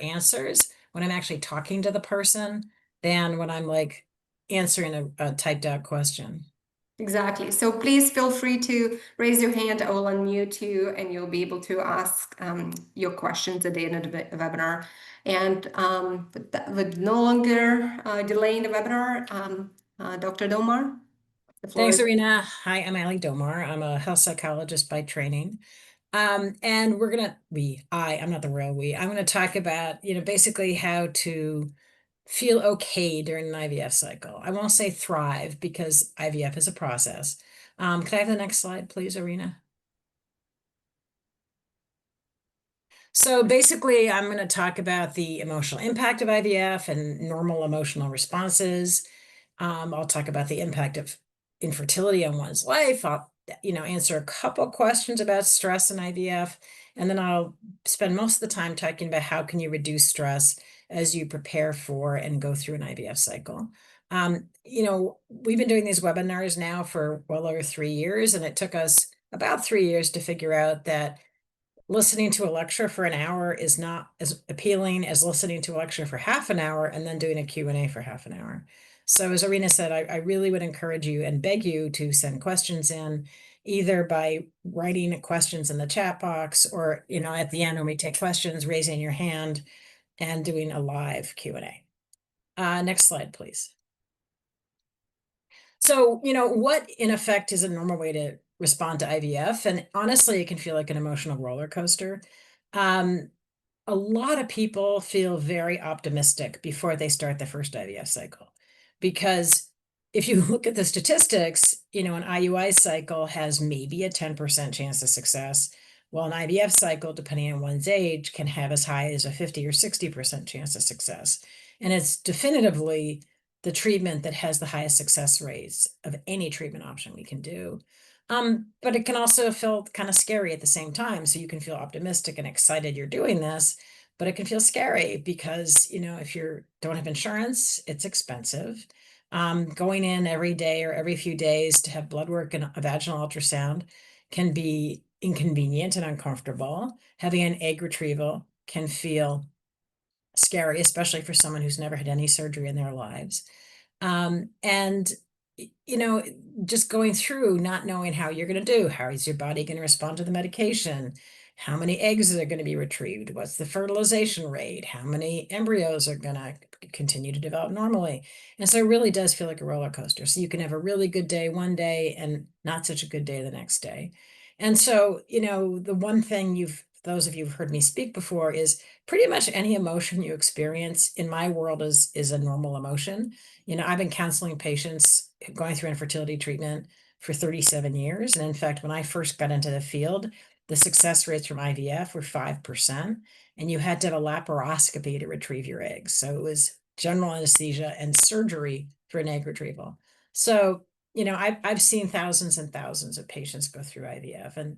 answers when I'm actually talking to the person than when I'm like answering a typed out question. Exactly. So please feel free to raise your hand. I will unmute you and you'll be able to ask your questions at the end of the webinar. And with no longer delaying the webinar, Dr. Domar, the floor Thanks, is. Arena. Hi, I'm Ali Domar. I'm a health psychologist by training. And I'm not the royal we, I'm gonna talk about, basically how to feel okay during an IVF cycle. I won't say thrive because IVF is a process. Could I have the next slide, please, Arena? So basically, I'm going to talk about the emotional impact of IVF and normal emotional responses. I'll talk about the impact of infertility on one's life. I'll, answer a couple questions about stress in IVF, and then I'll spend most of the time talking about how can you reduce stress as you prepare for and go through an IVF cycle. We've been doing these webinars now for well over 3 years, and it took us about 3 years to figure out that listening to a lecture for an hour is not as appealing as listening to a lecture for half an hour and then doing a Q&A for half an hour. So as Arena said, I really would encourage you and beg you to send questions in either by writing questions in the chat box or, at the end when we take questions, raising your hand and doing a live Q&A. Next slide, please. So, what in effect is a normal way to respond to IVF? And honestly, it can feel like an emotional roller coaster. Um, a lot of people feel very optimistic before they start the first IVF cycle. Because if you look at the statistics, an IUI cycle has maybe a 10% chance of success, while an IVF cycle, depending on one's age, can have as high as a 50 or 60% chance of success. And it's definitively the treatment that has the highest success rates of any treatment option we can do. But it can also feel kind of scary at the same time. So you can feel optimistic and excited you're doing this, but it can feel scary because, if you don't have insurance, it's expensive. Going in every day or every few days to have blood work and a vaginal ultrasound can be inconvenient and uncomfortable. Having an egg retrieval can feel scary, especially for someone who's never had any surgery in their lives. And you know, just going through not knowing how you're going to do, how is your body going to respond to the medication? How many eggs are going to be retrieved? What's the fertilization rate? How many embryos are going to continue to develop normally? And so it really does feel like a roller coaster. So you can have a really good day one day and not such a good day the next day. And so, the one thing those of you who've heard me speak before is pretty much any emotion you experience in my world is a normal emotion. I've been counseling patients going through infertility treatment for 37 years. And in fact, when I first got into the field, the success rates from IVF were 5%, and you had to have a laparoscopy to retrieve your eggs. So it was general anesthesia and surgery for an egg retrieval. So, I've seen thousands and thousands of patients go through IVF, and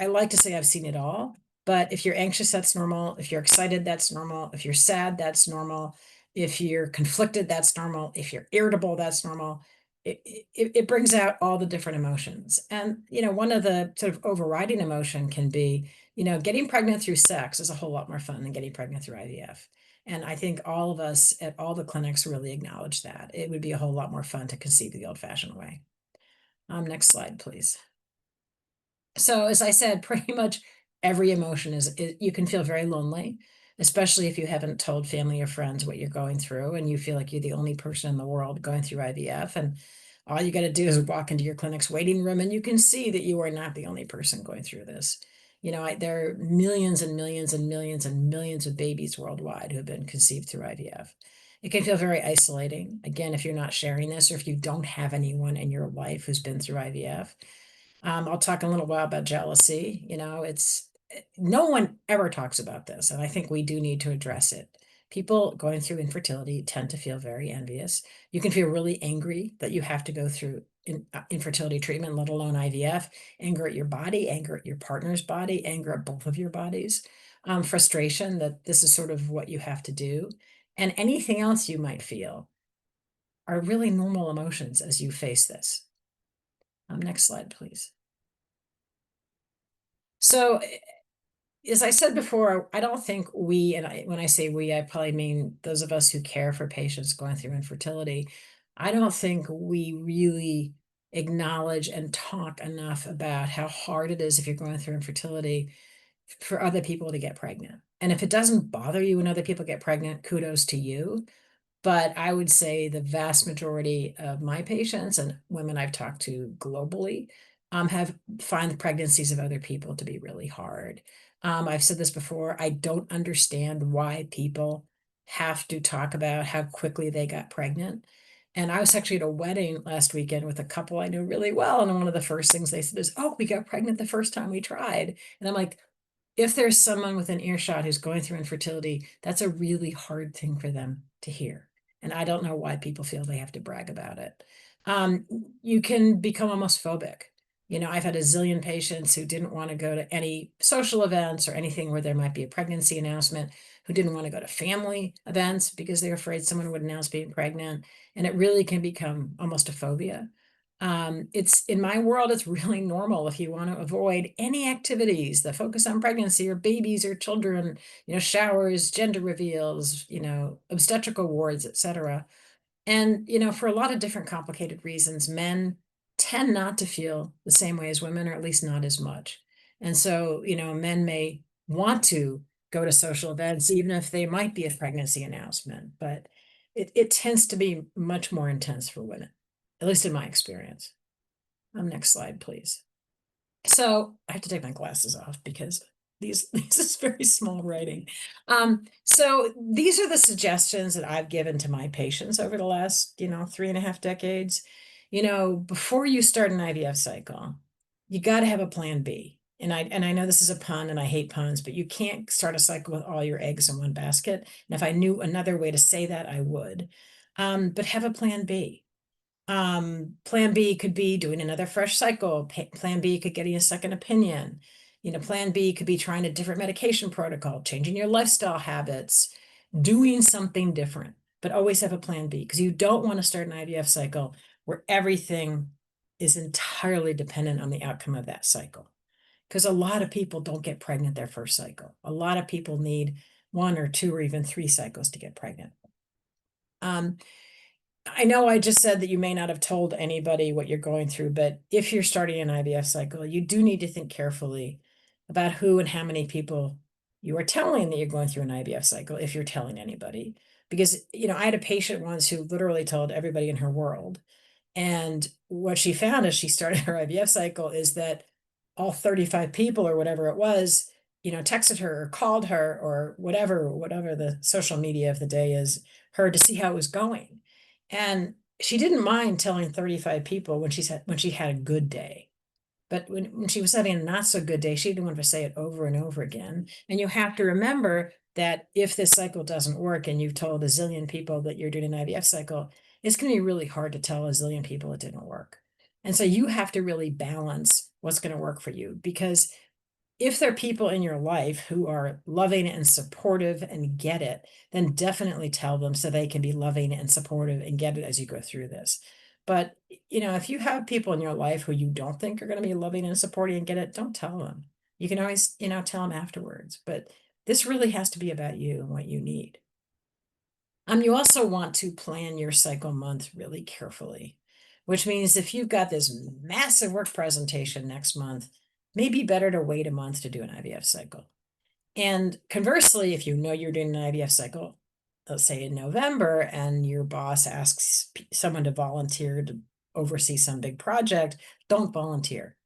I like to say I've seen it all, but if you're anxious, that's normal. If you're excited, that's normal. If you're sad, that's normal. If you're conflicted, that's normal. If you're irritable, that's normal. It brings out all the different emotions. And, one of the sort of overriding emotion can be, getting pregnant through sex is a whole lot more fun than getting pregnant through IVF. And I think all of us at all the clinics really acknowledge that. It would be a whole lot more fun to conceive the old-fashioned way. Next slide, please. So as I said, pretty much every emotion you can feel very lonely, especially if you haven't told family or friends what you're going through and you feel like you're the only person in the world going through IVF. And all you got to do is walk into your clinic's waiting room and you can see that you are not the only person going through this. There are millions and millions and millions and millions of babies worldwide who have been conceived through IVF. It can feel very isolating. Again, if you're not sharing this or if you don't have anyone in your life who's been through IVF. I'll talk a little while about jealousy. No one ever talks about this, and I think we do need to address it. People going through infertility tend to feel very envious. You can feel really angry that you have to go through infertility treatment, let alone IVF, anger at your body, anger at your partner's body, anger at both of your bodies, frustration that this is sort of what you have to do. And anything else you might feel are really normal emotions as you face this. Next slide, please. So as I said before, I don't think we, and when I say we, I probably mean those of us who care for patients going through infertility. I don't think we really acknowledge and talk enough about how hard it is if you're going through infertility for other people to get pregnant. And if it doesn't bother you when other people get pregnant, kudos to you. But I would say the vast majority of my patients and women I've talked to globally have find the pregnancies of other people to be really hard. I've said this before. I don't understand why people have to talk about how quickly they got pregnant. And I was actually at a wedding last weekend with a couple I knew really well. And one of the first things they said is, "Oh, we got pregnant the first time we tried." And I'm like, if there's someone within earshot who's going through infertility, that's a really hard thing for them to hear. And I don't know why people feel they have to brag about it. Um, you can become almost phobic. I've had a zillion patients who didn't want to go to any social events or anything where there might be a pregnancy announcement, who didn't want to go to family events because they're afraid someone would announce being pregnant. And it really can become almost a phobia. It's in my world, it's really normal if you want to avoid any activities that focus on pregnancy or babies or children, showers, gender reveals, obstetrical wards, etc. And, for a lot of different complicated reasons, men tend not to feel the same way as women, or at least not as much. And so, men may want to go to social events, even if they might be a pregnancy announcement, but it tends to be much more intense for women, at least in my experience. Next slide, please. So I have to take my glasses off because this is very small writing. So these are the suggestions that I've given to my patients over the last, 3.5 decades. Before you start an IVF cycle, you got to have a plan B. And I know this is a pun and I hate puns, but you can't start a cycle with all your eggs in one basket. And if I knew another way to say that, I would. But have a plan B. Plan B could be doing another fresh cycle. Plan B could getting a second opinion. Plan B could be trying a different medication protocol, changing your lifestyle habits, doing something different, but always have a plan B because you don't want to start an IVF cycle where everything is entirely dependent on the outcome of that cycle. Because a lot of people don't get pregnant their first cycle. A lot of people need one or two or even three cycles to get pregnant. I know I just said that you may not have told anybody what you're going through, but if you're starting an IVF cycle, you do need to think carefully about who and how many people you are telling that you're going through an IVF cycle, if you're telling anybody. Because, I had a patient once who literally told everybody in her world. And what she found as she started her IVF cycle is that all 35 people or whatever it was, texted her or called her or whatever the social media of the day is, her to see how it was going. And she didn't mind telling 35 people when she had a good day. But when she was having a not so good day, she didn't want to say it over and over again. And you have to remember that if this cycle doesn't work and you've told a zillion people that you're doing an IVF cycle, it's going to be really hard to tell a zillion people it didn't work. And so you have to really balance what's going to work for you, because if there are people in your life who are loving and supportive and get it, then definitely tell them so they can be loving and supportive and get it as you go through this. But, if you have people in your life who you don't think are going to be loving and supporting and get it, don't tell them. You can always, tell them afterwards. But this really has to be about you and what you need. You also want to plan your cycle month really carefully, which means if you've got this massive work presentation next month, maybe better to wait a month to do an IVF cycle. And conversely, if you know you're doing an IVF cycle, let's say in November, and your boss asks someone to volunteer to oversee some big project, don't volunteer.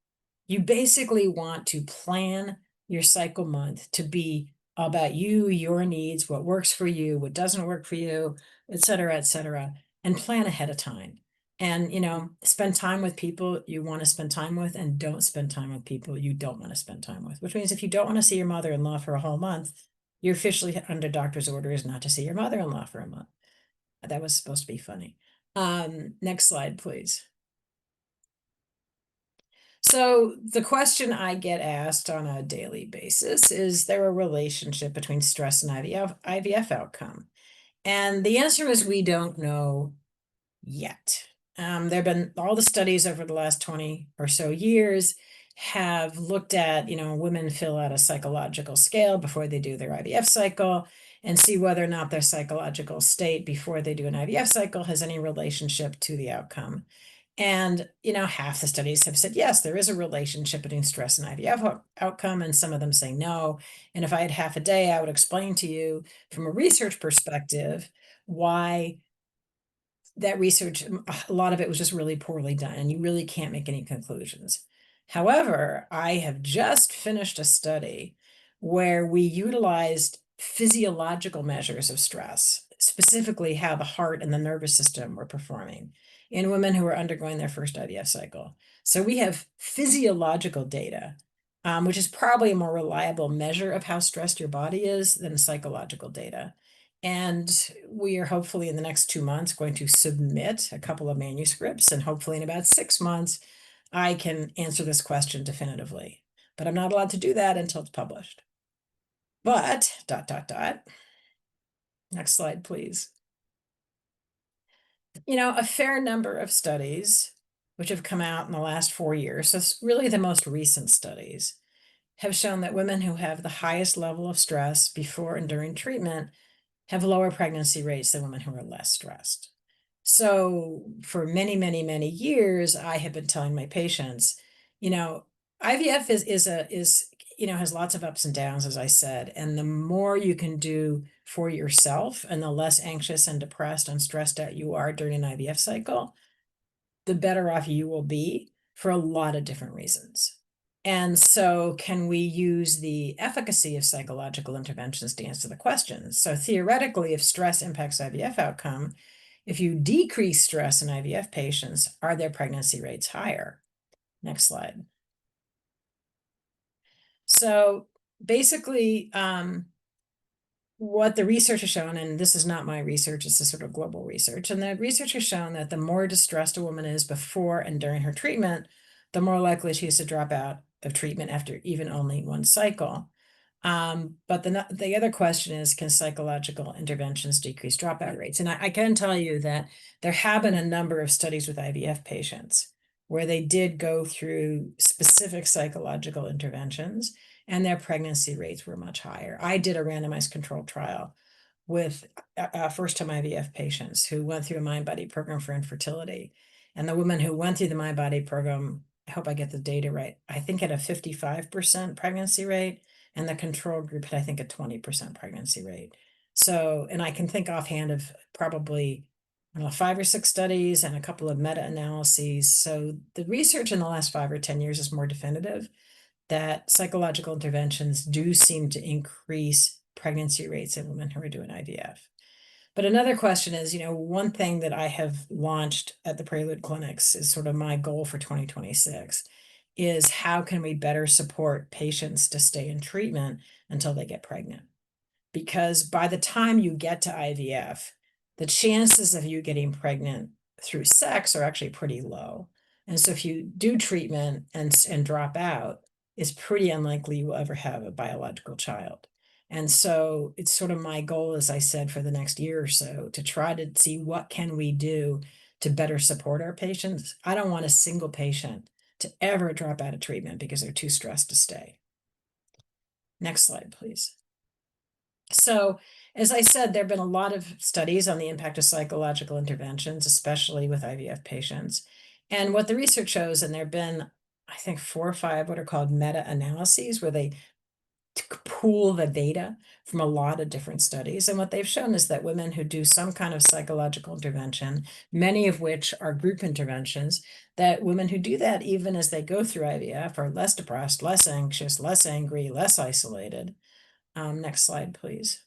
You basically want to plan your cycle month to be about you, your needs, what works for you, what doesn't work for you, et cetera, and plan ahead of time. And, spend time with people you want to spend time with, and don't spend time with people you don't want to spend time with, which means if you don't want to see your mother-in-law for a whole month, you're officially under doctor's orders not to see your mother-in-law for a month. That was supposed to be funny. Next slide, please. So the question I get asked on a daily basis is there a relationship between stress and IVF outcome? And the answer is we don't know yet. There have been all the studies over the last 20 or so years have looked at, women fill out a psychological scale before they do their IVF cycle and see whether or not their psychological state before they do an IVF cycle has any relationship to the outcome. And, half the studies have said, yes, there is a relationship between stress and IVF outcome, and some of them say no. And if I had half a day, I would explain to you from a research perspective why that research, a lot of it was just really poorly done, and you really can't make any conclusions. However, I have just finished a study where we utilized physiological measures of stress, specifically how the heart and the nervous system were performing in women who were undergoing their first IVF cycle. So we have physiological data, which is probably a more reliable measure of how stressed your body is than psychological data. And we are hopefully in the next 2 months going to submit a couple of manuscripts, and hopefully in about 6 months, I can answer this question definitively. But I'm not allowed to do that until it's published. But, dot, dot, dot. Next slide, please. A fair number of studies which have come out in the last 4 years, so it's really the most recent studies, have shown that women who have the highest level of stress before and during treatment have lower pregnancy rates than women who are less stressed. So for many, many, many years, I have been telling my patients, IVF has lots of ups and downs, as I said, and the more you can do for yourself and the less anxious and depressed and stressed out you are during an IVF cycle, the better off you will be for a lot of different reasons. And so, can we use the efficacy of psychological interventions to answer the question? So, theoretically, if stress impacts IVF outcome, if you decrease stress in IVF patients, are their pregnancy rates higher? Next slide. So, basically, what the research has shown, and this is not my research, it's a sort of global research, and the research has shown that the more distressed a woman is before and during her treatment, the more likely she is to drop out of treatment after even only one cycle. But the other question is, can psychological interventions decrease dropout rates? And I can tell you that there have been a number of studies with IVF patients where they did go through specific psychological interventions, and their pregnancy rates were much higher. I did a randomized controlled trial with first-time IVF patients who went through a mind-body program for infertility. And the woman who went through the mind-body program, I hope I get the data right, I think had a 55% pregnancy rate, and the control group had, I think, a 20% pregnancy rate. So, and I can think offhand of probably, I don't know, 5 or 6 studies and a couple of meta-analyses. So the research in the last 5 or 10 years is more definitive that psychological interventions do seem to increase pregnancy rates in women who are doing IVF. But another question is, one thing that I have launched at the Prelude Clinics is sort of my goal for 2026 is how can we better support patients to stay in treatment until they get pregnant? Because by the time you get to IVF, the chances of you getting pregnant through sex are actually pretty low. And so if you do treatment and drop out, it's pretty unlikely you will ever have a biological child. And so it's sort of my goal, as I said, for the next year or so, to try to see what can we do to better support our patients. I don't want a single patient to ever drop out of treatment because they're too stressed to stay. Next slide, please. So, as I said, there have been a lot of studies on the impact of psychological interventions, especially with IVF patients. And what the research shows, and there have been, I think, 4 or 5 what are called meta-analyses, where they pool the data from a lot of different studies. And what they've shown is that women who do some kind of psychological intervention, many of which are group interventions, that women who do that, even as they go through IVF, are less depressed, less anxious, less angry, less isolated. Next slide, please.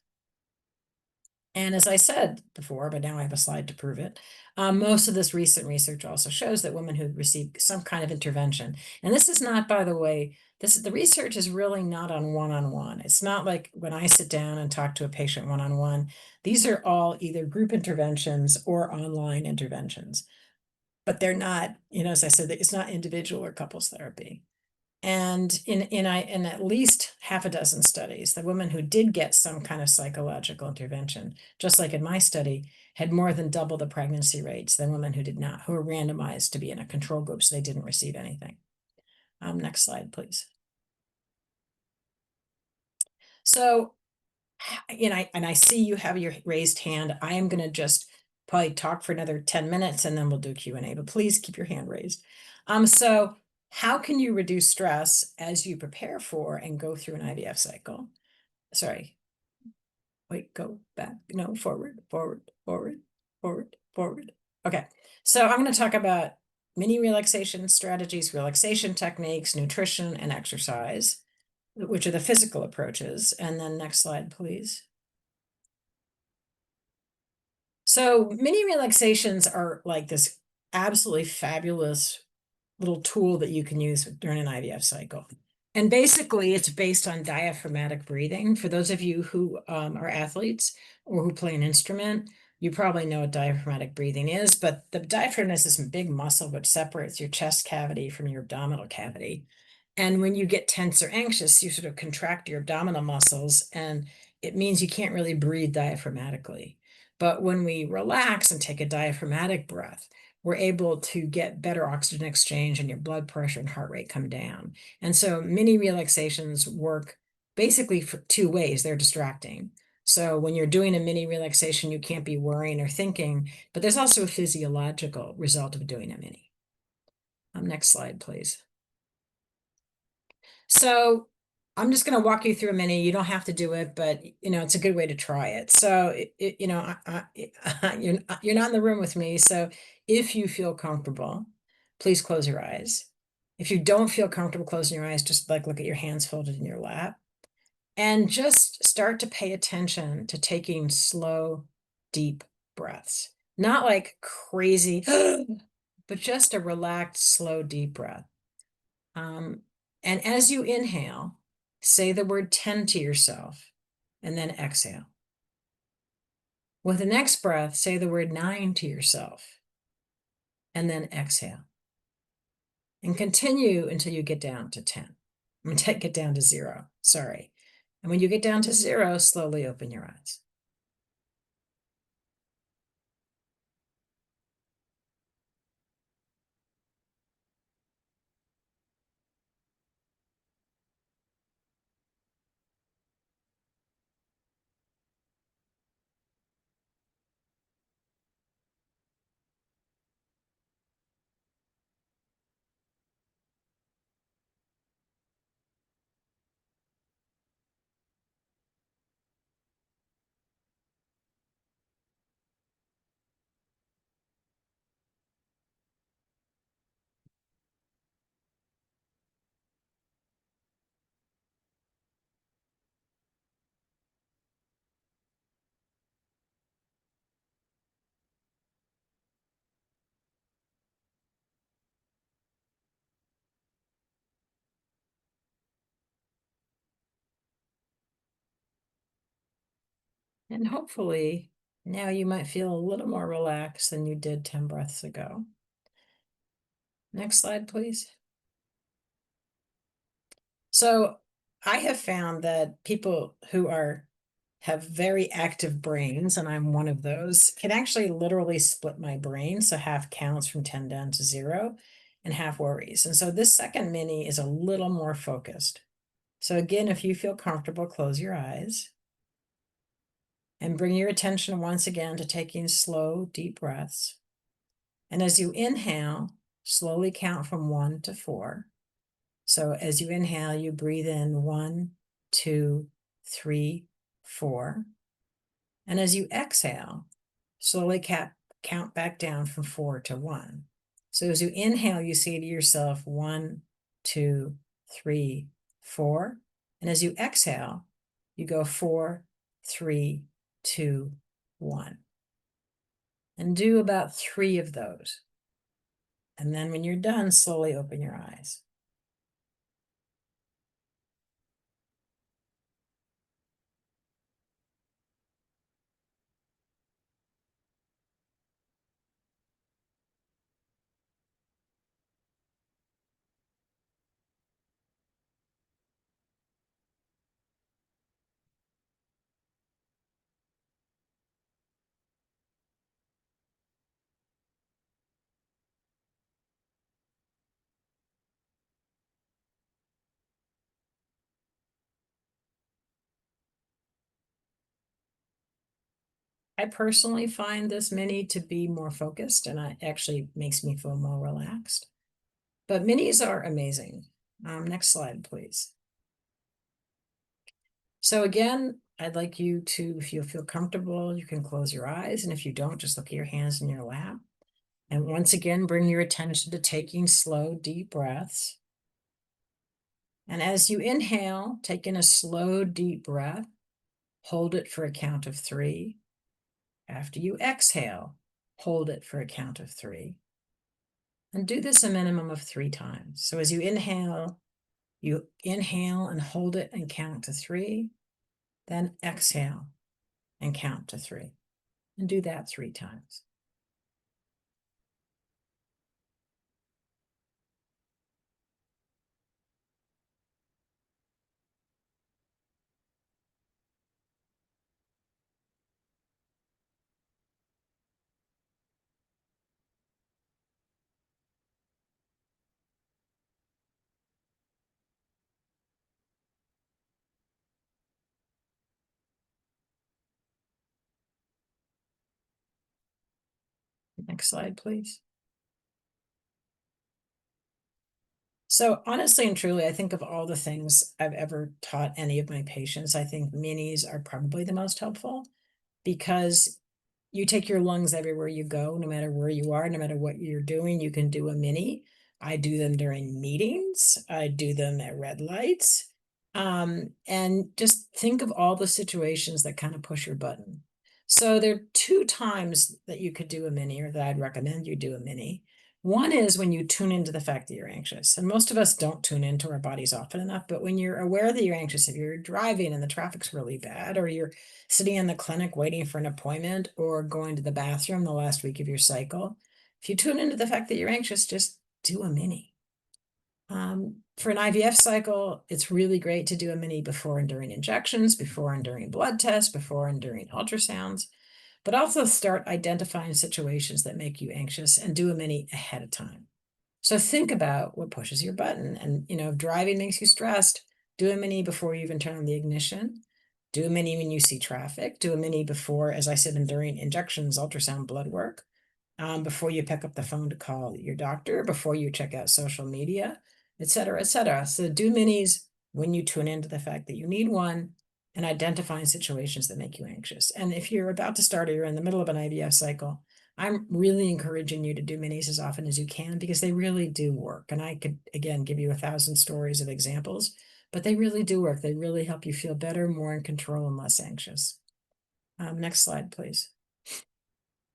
And as I said before, but now I have a slide to prove it, most of this recent research also shows that women who receive some kind of intervention, and this is not, by the way, the research is really not on one-on-one. It's not like when I sit down and talk to a patient one-on-one. These are all either group interventions or online interventions, but they're not, as I said, it's not individual or couples therapy. And in at least half a dozen studies, the women who did get some kind of psychological intervention, just like in my study, had more than double the pregnancy rates than women who did not, who were randomized to be in a control group, so they didn't receive anything. Next slide, please. So, and I see you have your raised hand. I am going to just probably talk for another 10 minutes and then we'll do Q&A, but please keep your hand raised. So how can you reduce stress as you prepare for and go through an IVF cycle? Sorry. Wait, go back. No, forward, forward, forward, forward, forward. Okay. So I'm going to talk about mini relaxation strategies, relaxation techniques, nutrition, and exercise, which are the physical approaches. And then next slide, please. So mini relaxations are like this absolutely fabulous little tool that you can use during an IVF cycle. And basically, it's based on diaphragmatic breathing. For those of you who are athletes or who play an instrument, you probably know what diaphragmatic breathing is, but the diaphragm is this big muscle which separates your chest cavity from your abdominal cavity. And when you get tense or anxious, you sort of contract your abdominal muscles, and it means you can't really breathe diaphragmatically. But when we relax and take a diaphragmatic breath, we're able to get better oxygen exchange and your blood pressure and heart rate come down. And so mini relaxations work basically for two ways. They're distracting. So when you're doing a mini relaxation, you can't be worrying or thinking, but there's also a physiological result of doing a mini. Next slide, please. So I'm just going to walk you through a mini. You don't have to do it, but it's a good way to try it. So you're not in the room with me. So if you feel comfortable, please close your eyes. If you don't feel comfortable closing your eyes, just like look at your hands folded in your lap and just start to pay attention to taking slow, deep breaths. Not like crazy, but just a relaxed, slow, deep breath. And as you inhale, say the word 10 to yourself and then exhale. With the next breath, say the word 9 to yourself and then exhale. And continue until you get down to 10. I'm going to get down to 0. Sorry. And when you get down to 0, slowly open your eyes. And hopefully now you might feel a little more relaxed than you did 10 breaths ago. Next slide, please. So I have found that people who have very active brains, and I'm one of those, can actually literally split my brain. So half counts from 10 down to 0 and half worries. And so this second mini is a little more focused. So again, if you feel comfortable, close your eyes and bring your attention once again to taking slow, deep breaths. And as you inhale, slowly count from 1 to 4. So as you inhale, you breathe in 1, 2, 3, 4. And as you exhale, slowly count back down from 4 to 1. So as you inhale, you say to yourself 1, 2, 3, 4. And as you exhale, you go 4, 3, 2, 1. And do about 3 of those. And then when you're done, slowly open your eyes. I personally find this mini to be more focused, and it actually makes me feel more relaxed. But minis are amazing. Next slide, please. So again, I'd like you to, if you feel comfortable, you can close your eyes. And if you don't, just look at your hands in your lap. And once again, bring your attention to taking slow, deep breaths. And as you inhale, take in a slow, deep breath. Hold it for a count of 3. After you exhale, hold it for a count of 3. And do this a minimum of 3 times. So as you inhale and hold it and count to 3. Then exhale and count to 3. And do that 3 times. Next slide, please. So honestly and truly, I think of all the things I've ever taught any of my patients, I think minis are probably the most helpful, because you take your lungs everywhere you go, no matter where you are, no matter what you're doing, you can do a mini. I do them during meetings. I do them at red lights. And just think of all the situations that kind of push your button. So there are 2 times that you could do a mini, or that I'd recommend you do a mini. One is when you tune into the fact that you're anxious. And most of us don't tune into our bodies often enough, but when you're aware that you're anxious, if you're driving and the traffic's really bad, or you're sitting in the clinic waiting for an appointment, or going to the bathroom the last week of your cycle, if you tune into the fact that you're anxious, just do a mini. For an IVF cycle, it's really great to do a mini before and during injections, before and during blood tests, before and during ultrasounds, but also start identifying situations that make you anxious and do a mini ahead of time. So think about what pushes your button. And, if driving makes you stressed, do a mini before you even turn on the ignition. Do a mini when you see traffic. Do a mini before, as I said, and during injections, ultrasound, blood work. Before you pick up the phone to call your doctor, before you check out social media, et cetera, et cetera. So do minis when you tune into the fact that you need one, and identifying situations that make you anxious. And if you're about to start or you're in the middle of an IVF cycle, I'm really encouraging you to do minis as often as you can, because they really do work. And I could, again, give you 1,000 stories of examples, but they really do work. They really help you feel better, more in control, and less anxious. Next slide, please.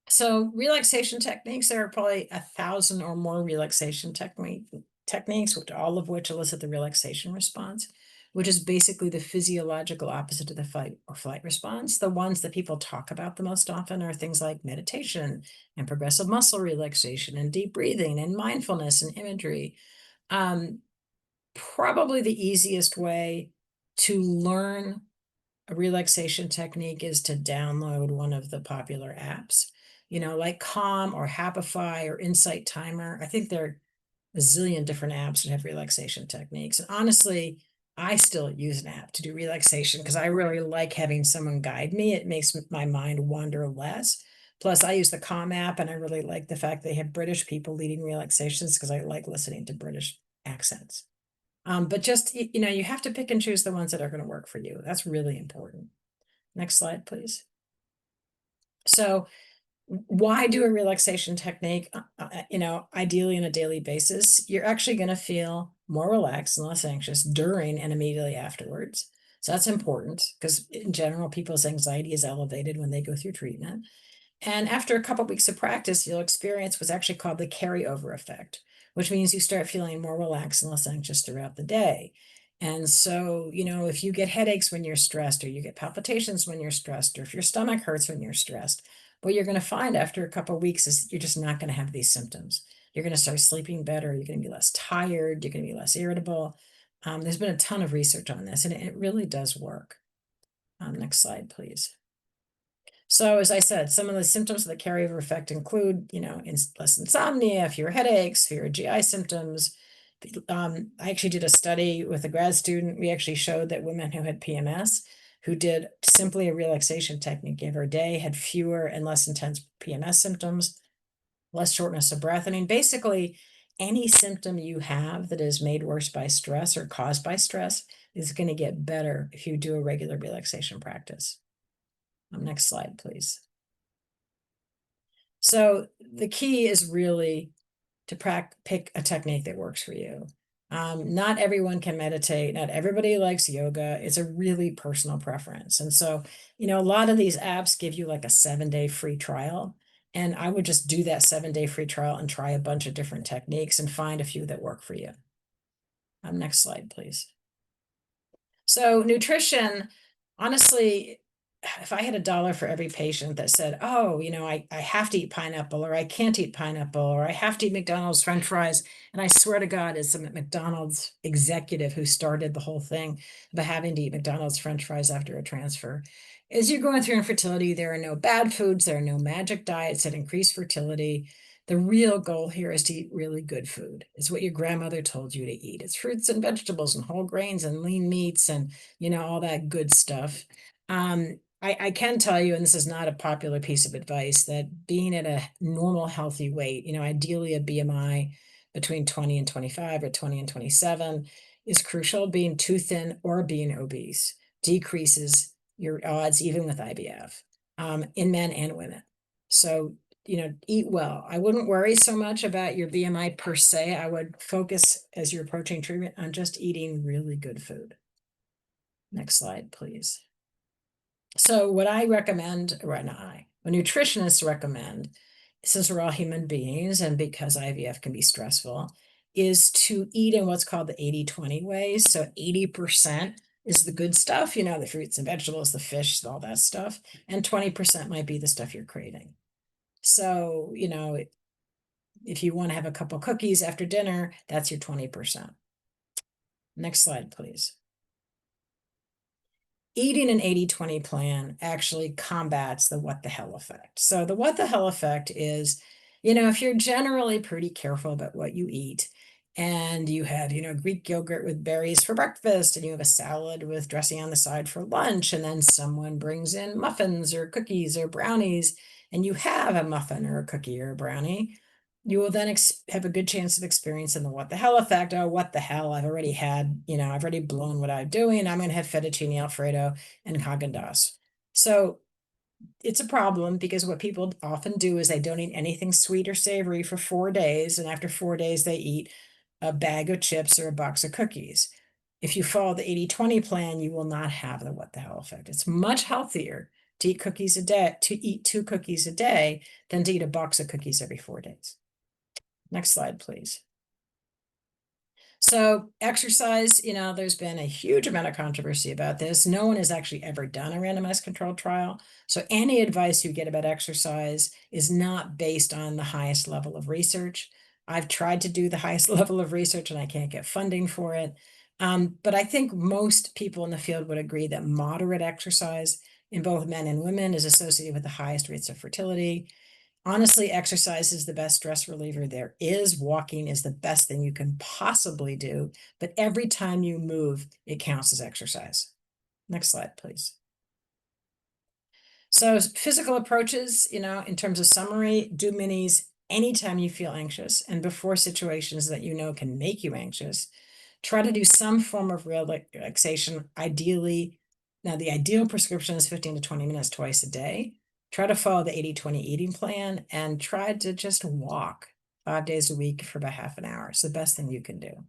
So relaxation techniques, there are probably 1,000 or more relaxation techniques, all of which elicit the relaxation response, which is basically the physiological opposite of the fight or flight response. The ones that people talk about the most often are things like meditation and progressive muscle relaxation and deep breathing and mindfulness and imagery. Probably the easiest way to learn a relaxation technique is to download one of the popular apps, like Calm or Happify or Insight Timer. I think there are a zillion different apps that have relaxation techniques. And honestly, I still use an app to do relaxation because I really like having someone guide me. It makes my mind wander less. Plus, I use the Calm app, and I really like the fact they have British people leading relaxations because I like listening to British accents. But just, you have to pick and choose the ones that are going to work for you. That's really important. Next slide, please. So why do a relaxation technique, ideally on a daily basis? You're actually going to feel more relaxed and less anxious during and immediately afterwards. So that's important, because in general, people's anxiety is elevated when they go through treatment. And after a couple of weeks of practice, you'll experience what's actually called the carryover effect, which means you start feeling more relaxed and less anxious throughout the day. And so, if you get headaches when you're stressed, or you get palpitations when you're stressed, or if your stomach hurts when you're stressed, what you're going to find after a couple of weeks is you're just not going to have these symptoms. You're going to start sleeping better. You're going to be less tired. You're going to be less irritable. There's been a ton of research on this, and it really does work. Next slide, please. So as I said, some of the symptoms of the carryover effect include, less insomnia, fewer headaches, fewer GI symptoms. I actually did a study with a grad student. We actually showed that women who had PMS who did simply a relaxation technique every day, had fewer and less intense PMS symptoms, less shortness of breath. I mean, basically, any symptom you have that is made worse by stress or caused by stress is going to get better if you do a regular relaxation practice. Next slide, please. So the key is really to pick a technique that works for you. Not everyone can meditate. Not everybody likes yoga. It's a really personal preference. And so, a lot of these apps give you like a 7-day free trial. And I would just do that 7-day free trial and try a bunch of different techniques and find a few that work for you. Next slide, please. So nutrition, honestly, if I had $1 for every patient that said, oh, I have to eat pineapple, or I can't eat pineapple, or I have to eat McDonald's French fries. And I swear to God, it's some McDonald's executive who started the whole thing about having to eat McDonald's French fries after a transfer. As you're going through infertility, there are no bad foods, there are no magic diets that increase fertility. The real goal here is to eat really good food. It's what your grandmother told you to eat. It's fruits and vegetables and whole grains and lean meats and, all that good stuff. I can tell you, and this is not a popular piece of advice, that being at a normal, healthy weight, ideally a BMI between 20 and 25 or 20 and 27 is crucial. Being too thin or being obese decreases your odds, even with IVF, in men and women. So, eat well. I wouldn't worry so much about your BMI per se. I would focus as you're approaching treatment on just eating really good food. Next slide, please. So what I recommend, or not what nutritionists recommend, since we're all human beings and because IVF can be stressful, is to eat in what's called the 80-20 way. So 80% is the good stuff, the fruits and vegetables, the fish, all that stuff. And 20% might be the stuff you're craving. So, if you want to have a couple cookies after dinner, that's your 20%. Next slide, please. Eating an 80-20 plan actually combats the what the hell effect. So the what the hell effect is, if you're generally pretty careful about what you eat and you have, Greek yogurt with berries for breakfast and you have a salad with dressing on the side for lunch, and then someone brings in muffins or cookies or brownies and you have a muffin or a cookie or a brownie, you will then have a good chance of experiencing the what the hell effect. Oh, what the hell? I've already had, I've already blown what I'm doing. I'm going to have fettuccine Alfredo and Haagen-Dazs. So it's a problem because what people often do is they don't eat anything sweet or savory for 4 days. And after 4 days, they eat a bag of chips or a box of cookies. If you follow the 80-20 plan, you will not have the what the hell effect. It's much healthier to eat cookies a day, to eat 2 cookies a day than to eat a box of cookies every 4 days. Next slide, please. So exercise, there's been a huge amount of controversy about this. No one has actually ever done a randomized controlled trial. So any advice you get about exercise is not based on the highest level of research. I've tried to do the highest level of research and I can't get funding for it. But I think most people in the field would agree that moderate exercise in both men and women is associated with the highest rates of fertility. Honestly, exercise is the best stress reliever there is. Walking is the best thing you can possibly do, but every time you move, it counts as exercise. Next slide, please. So physical approaches, in terms of summary, do minis anytime you feel anxious and before situations that can make you anxious. Try to do some form of relaxation, ideally. Now, the ideal prescription is 15 to 20 minutes twice a day. Try to follow the 80-20 eating plan and try to just walk 5 days a week for about half an hour. It's the best thing you can do,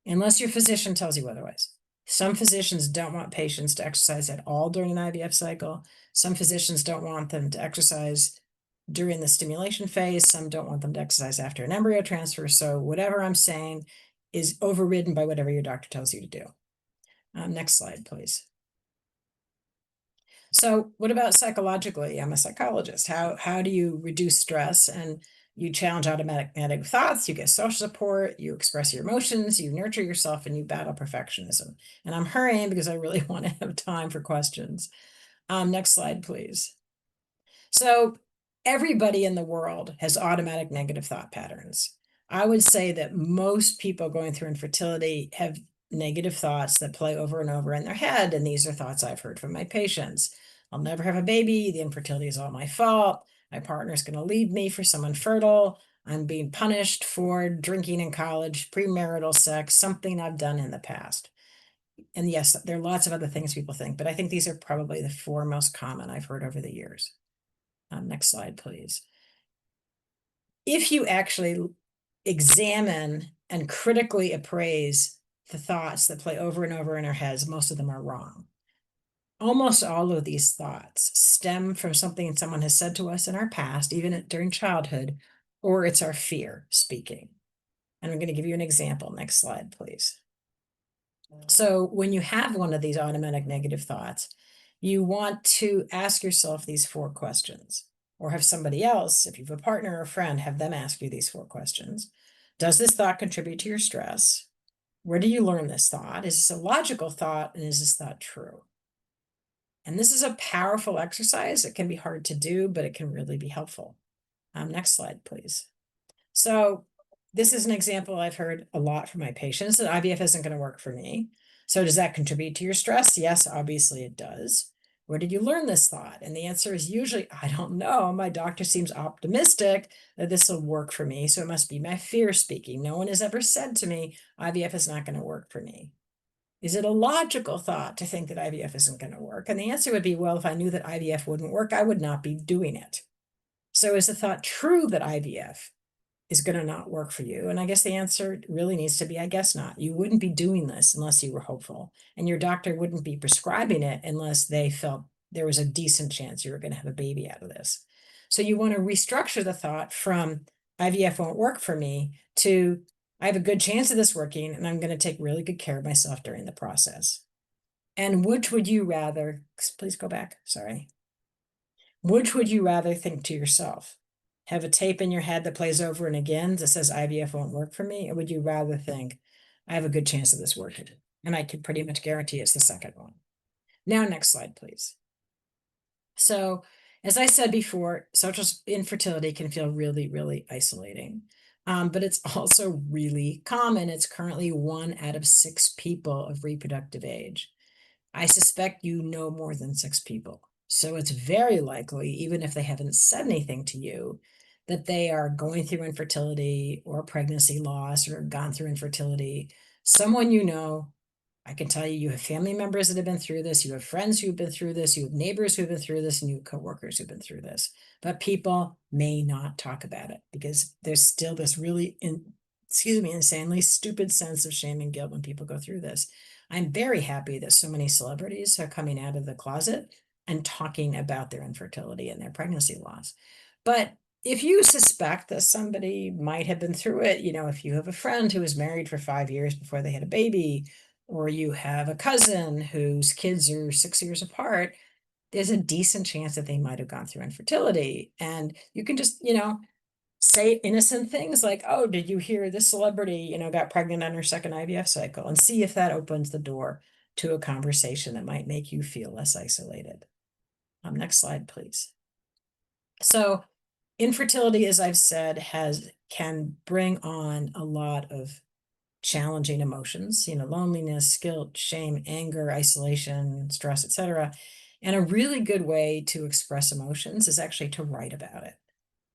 unless your physician tells you otherwise. Some physicians don't want patients to exercise at all during an IVF cycle. Some physicians don't want them to exercise during the stimulation phase. Some don't want them to exercise after an embryo transfer. So whatever I'm saying is overridden by whatever your doctor tells you to do. Next slide, please. So what about psychologically? I'm a psychologist. How do you reduce stress? And you challenge automatic thoughts, you get social support, you express your emotions, you nurture yourself, and you battle perfectionism. And I'm hurrying because I really want to have time for questions. Next slide, please. So everybody in the world has automatic negative thought patterns. I would say that most people going through infertility have negative thoughts that play over and over in their head. And these are thoughts I've heard from my patients. I'll never have a baby. The infertility is all my fault. My partner's going to leave me for someone fertile. I'm being punished for drinking in college, premarital sex, something I've done in the past. And yes, there are lots of other things people think, but I think these are probably the four most common I've heard over the years. Next slide, please. If you actually examine and critically appraise the thoughts that play over and over in our heads, most of them are wrong. Almost all of these thoughts stem from something someone has said to us in our past, even during childhood, or it's our fear speaking. And I'm going to give you an example. Next slide, please. So when you have one of these automatic negative thoughts, you want to ask yourself these four questions, or have somebody else, if you have a partner or a friend, have them ask you these four questions. Does this thought contribute to your stress? Where do you learn this thought? Is this a logical thought? And is this thought true? And this is a powerful exercise. It can be hard to do, but it can really be helpful. Next slide, please. So this is an example I've heard a lot from my patients, that IVF isn't going to work for me. So does that contribute to your stress? Yes, obviously it does. Where did you learn this thought? And the answer is usually, I don't know. My doctor seems optimistic that this will work for me. So it must be my fear speaking. No one has ever said to me, IVF is not going to work for me. Is it a logical thought to think that IVF isn't going to work? And the answer would be, well, if I knew that IVF wouldn't work, I would not be doing it. So is the thought true that IVF is going to not work for you? And I guess the answer really needs to be, I guess not. You wouldn't be doing this unless you were hopeful, and your doctor wouldn't be prescribing it unless they felt there was a decent chance you were going to have a baby out of this. So you want to restructure the thought from IVF won't work for me to I have a good chance of this working, and I'm going to take really good care of myself during the process. And which would you rather, please go back, sorry. Which would you rather think to yourself? Have a tape in your head that plays over and again that says IVF won't work for me? Or would you rather think, I have a good chance of this working? And I can pretty much guarantee it's the second one. Now, next slide, please. So, as I said before, social infertility can feel really, really isolating. But it's also really common. It's currently 1 out of 6 people of reproductive age. I suspect you know more than 6 people. So it's very likely, even if they haven't said anything to you, that they are going through infertility or pregnancy loss or gone through infertility. Someone you know, I can tell you, you have family members that have been through this, you have friends who've been through this, you have neighbors who've been through this, and you have coworkers who've been through this. But people may not talk about it because there's still this really, insanely stupid sense of shame and guilt when people go through this. I'm very happy that so many celebrities are coming out of the closet and talking about their infertility and their pregnancy loss. But if you suspect that somebody might have been through it, if you have a friend who was married for 5 years before they had a baby, or you have a cousin whose kids are 6 years apart, there's a decent chance that they might have gone through infertility. And you can just, say innocent things like, oh, did you hear this celebrity, got pregnant on her second IVF cycle, and see if that opens the door to a conversation that might make you feel less isolated. Next slide, please. So infertility, as I've said, can bring on a lot of challenging emotions, loneliness, guilt, shame, anger, isolation, stress, etc. And a really good way to express emotions is actually to write about it.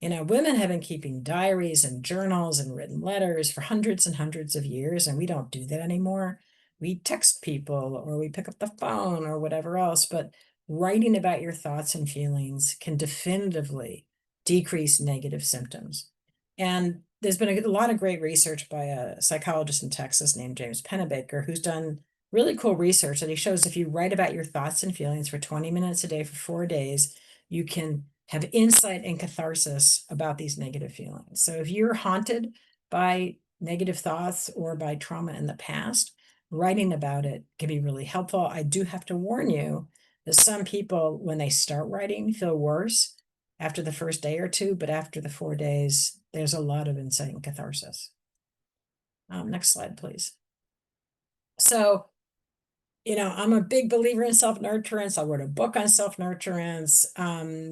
Women have been keeping diaries and journals and written letters for hundreds and hundreds of years, and we don't do that anymore. We text people or we pick up the phone or whatever else, but writing about your thoughts and feelings can definitively decrease negative symptoms. And there's been a lot of great research by a psychologist in Texas named James Pennebaker, who's done really cool research that he shows if you write about your thoughts and feelings for 20 minutes a day for 4 days, you can have insight and catharsis about these negative feelings. So if you're haunted by negative thoughts or by trauma in the past, writing about it can be really helpful. I do have to warn you that some people, when they start writing, feel worse after the first day or two, but after the 4 days, there's a lot of insight and catharsis. Next slide, please. So I'm a big believer in self-nurturance. I wrote a book on self-nurturance.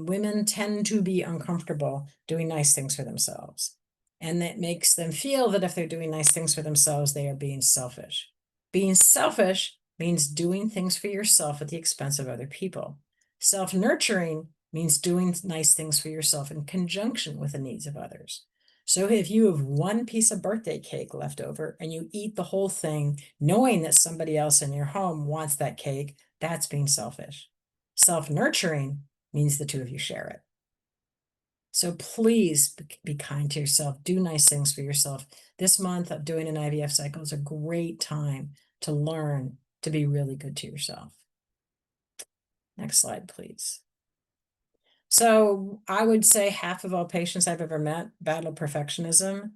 Women tend to be uncomfortable doing nice things for themselves. And that makes them feel that if they're doing nice things for themselves, they are being selfish. Being selfish means doing things for yourself at the expense of other people. Self-nurturing means doing nice things for yourself in conjunction with the needs of others. So if you have one piece of birthday cake left over and you eat the whole thing, knowing that somebody else in your home wants that cake, that's being selfish. Self-nurturing means the two of you share it. So please be kind to yourself. Do nice things for yourself. This month of doing an IVF cycle is a great time to learn to be really good to yourself. Next slide, please. So I would say half of all patients I've ever met battle perfectionism.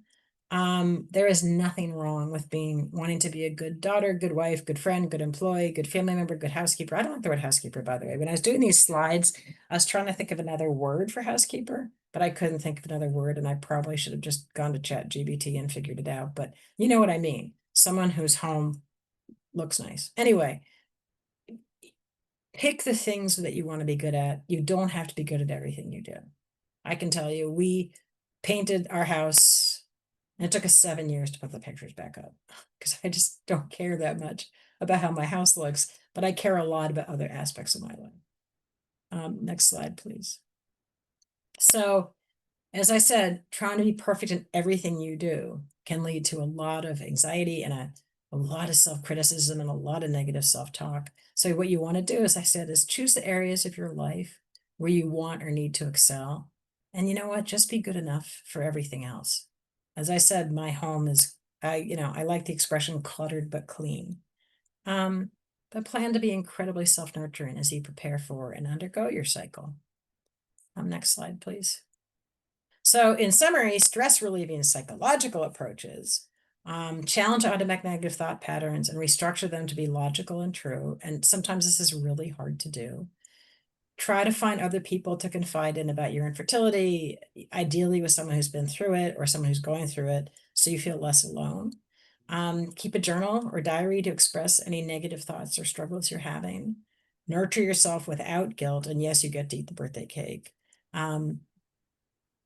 There is nothing wrong with wanting to be a good daughter, good wife, good friend, good employee, good family member, good housekeeper. I don't like the word housekeeper, by the way. When I was doing these slides, I was trying to think of another word for housekeeper, but I couldn't think of another word, and I probably should have just gone to ChatGPT and figured it out. But you know what I mean. Someone whose home looks nice. Anyway, pick the things that you want to be good at. You don't have to be good at everything you do. I can tell you, we painted our house, and it took us 7 years to put the pictures back up because I just don't care that much about how my house looks, but I care a lot about other aspects of my life. Next slide, please. So, as I said, trying to be perfect in everything you do can lead to a lot of anxiety and a lot of self-criticism and a lot of negative self-talk. So what you want to do, as I said, is choose the areas of your life where you want or need to excel. And you know what? Just be good enough for everything else. As I said, my home is, I like the expression cluttered but clean. But plan to be incredibly self-nurturing as you prepare for and undergo your cycle. Next slide, please. So in summary, stress relieving psychological approaches challenge automatic negative thought patterns and restructure them to be logical and true. And sometimes this is really hard to do. Try to find other people to confide in about your infertility, ideally with someone who's been through it or someone who's going through it, so you feel less alone. Keep a journal or diary to express any negative thoughts or struggles you're having. Nurture yourself without guilt. And yes, you get to eat the birthday cake.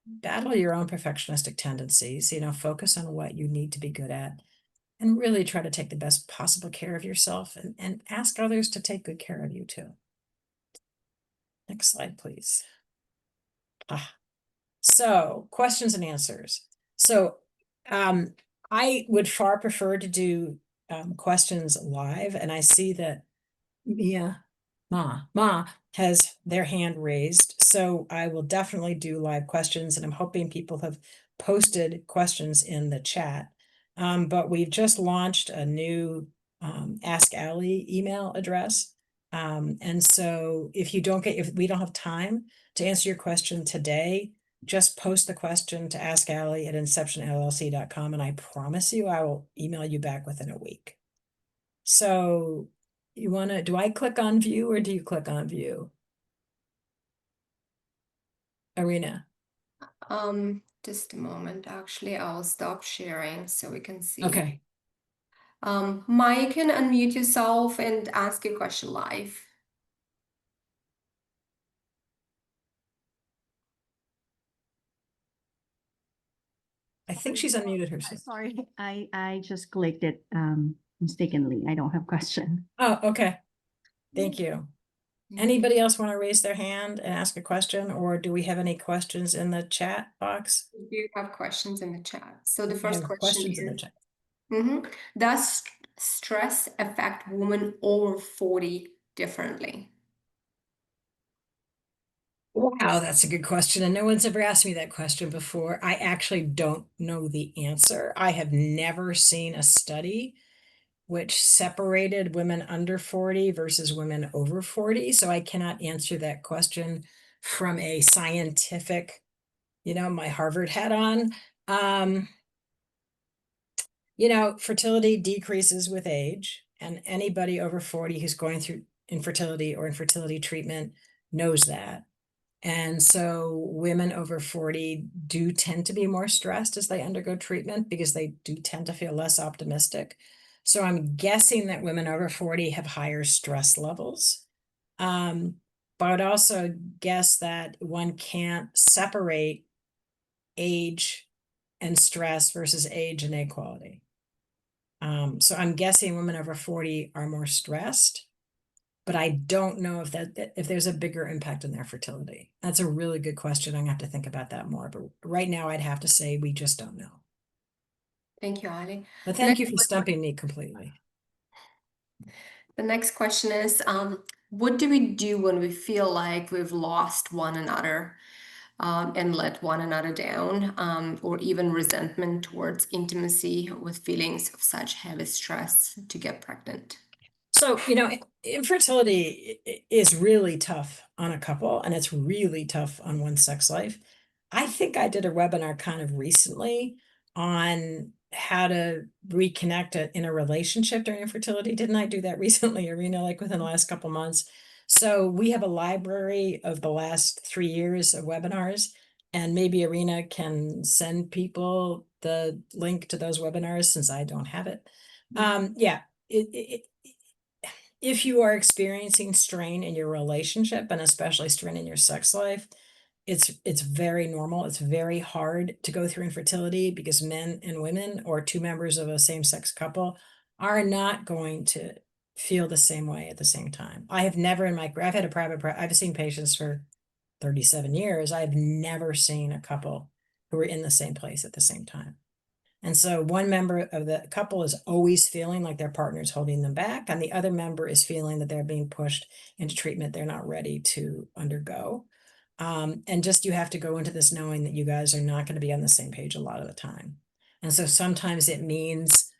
Battle your own perfectionistic tendencies, focus on what you need to be good at and really try to take the best possible care of yourself and ask others to take good care of you too. Next slide, please. So questions and answers. So I would far prefer to do questions live, and I see that Ma has their hand raised. So I will definitely do live questions, and I'm hoping people have posted questions in the chat. But we've just launched a new Ask Allie email address. And so if we don't have time to answer your question today, just post the question to Ask Allie at inceptionllc.com, and I promise you I will email you back within a week. So do I click on view or do you click on view? Arena. Just a moment. Actually, I'll stop sharing so we can see. Okay. Maya, you can unmute yourself and ask your question live. I think she's unmuted herself. Sorry, I just clicked it mistakenly. I don't have question. Oh, okay. Thank you. Anybody else want to raise their hand and ask a question, or do we have any questions in the chat box? We do have questions in the chat. So the We first have question questions in the is, chat. Does stress affect women over 40 differently? Wow, that's a good question. And no one's ever asked me that question before. I actually don't know the answer. I have never seen a study which separated women under 40 versus women over 40. So I cannot answer that question from a scientific, my Harvard hat on. Fertility decreases with age, and anybody over 40 who's going through infertility or infertility treatment knows that. And so women over 40 do tend to be more stressed as they undergo treatment because they do tend to feel less optimistic. So I'm guessing that women over 40 have higher stress levels. But I would also guess that one can't separate age and stress versus age and inequality. So I'm guessing women over 40 are more stressed, but I don't know if there's a bigger impact on their fertility. That's a really good question. I'm gonna have to think about that more. But right now, I'd have to say we just don't know. Thank you, Ali. But The thank you next, for stumping me completely. the next question is, what do we do when we feel like we've lost one another and let one another down, or even resentment towards intimacy with feelings of such heavy stress to get pregnant? So, infertility is really tough on a couple, and it's really tough on one's sex life. I think I did a webinar kind of recently on how to reconnect in a relationship during infertility. Didn't I do that recently, Irina, like within the last couple months? So we have a library of the last 3 years of webinars, and maybe Irina can send people the link to those webinars since I don't have it. Yeah, if you are experiencing strain in your relationship and especially strain in your sex life, it's very normal. It's very hard to go through infertility because men and women or two members of a same-sex couple are not going to feel the same way at the same time. I have never I've had a I've seen patients for 37 years. I've never seen a couple who were in the same place at the same time. And so one member of the couple is always feeling like their partner is holding them back, and the other member is feeling that they're being pushed into treatment they're not ready to undergo. And just you have to go into this knowing that you guys are not going to be on the same page a lot of the time. And so sometimes it means,